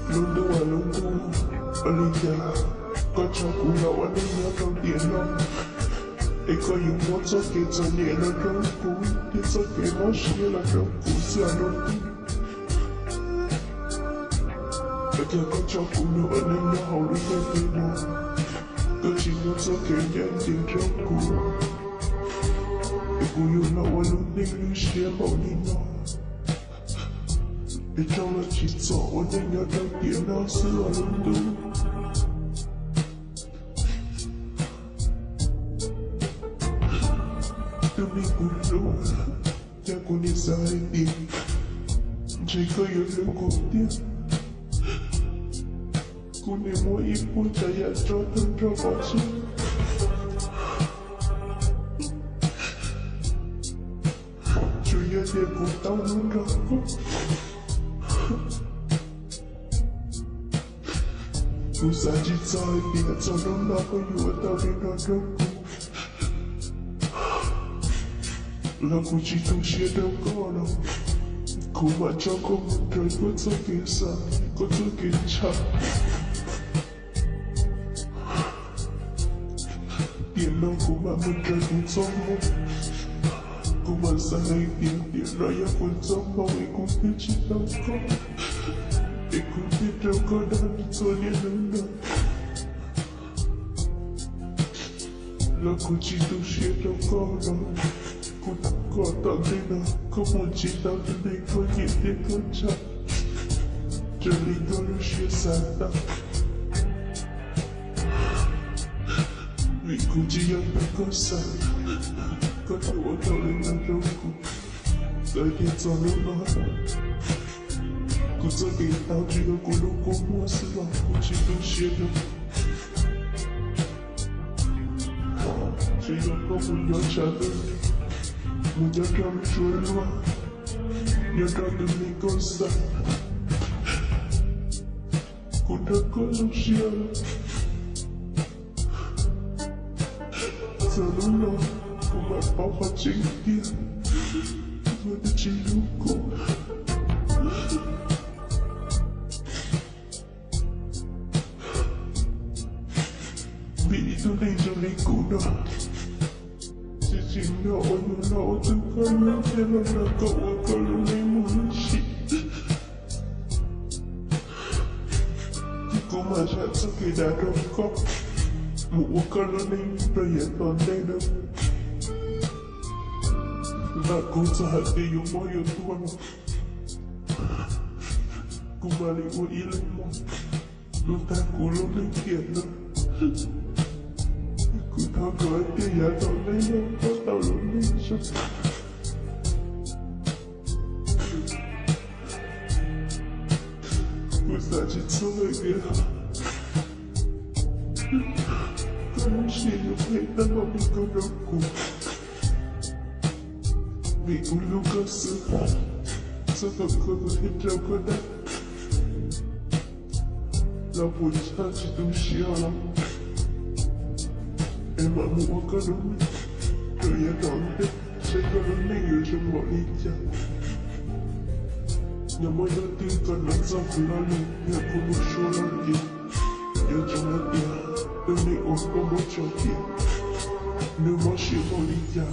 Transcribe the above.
Lundu wa lundu, alija, kachakula wanenya kandiena. Eko yu moto keta niena kanku, keta kema shiela kanku si anotu. Eke kachakula wanenya haulika kena, kachi moto kenya kanku. Eko yu na walunengu shiela wanina. Itola chitsa wanenya kandiena si anotu. Domingo, ya conhece a Haiti. Chega eu lhe conte. Kunemo e puta ya trota trabajo. Julia de contar no raco. Usa de sai, pia só não dá pra eu estar vendo a raco. La cucito siete ancora, come gioco tra i cozzo che sa, cozzo che c'ha. Pieno come mentre un sommo, come sarai di raia quel sommo e con che ci tocco. E con che gioco da soglia lunga. La cucito siete ancora. Kota dina, como chita de coye de concha. Jolly she sata. Vikuji ya pekosa. Kota wata lena roku. Kaya tsaluma. Kuta ke tauji ya kulu kumu asila. Kuchito shida. Chiyo komu yo chadu. Mujaga mchulwa, nyagaga mikosa. Kutakola shiala. Salula, kuma papa chingia. Vada chiluko. Bidu lejo likuna. No, no, to come and tell them to go, color name on shit. Come on, that's okay, that don't come. What color name play it on data? Not go to have the you boy or two one. Kumali would eat it more. Look that cool on the kid. Kutaka ya toleo kotaulisha. Kusachi tsoge. Kamishi yo peta no mikoroku. Mikulukasu. Sokoko hitrokoda. La puchachi tushiala. Emma muokalumi, toya donde, sekolumi yojumolija. Nyamoyo tinka nazafulani, yakumusholaki, yojumatia, uni okomochoki, numoshimolija.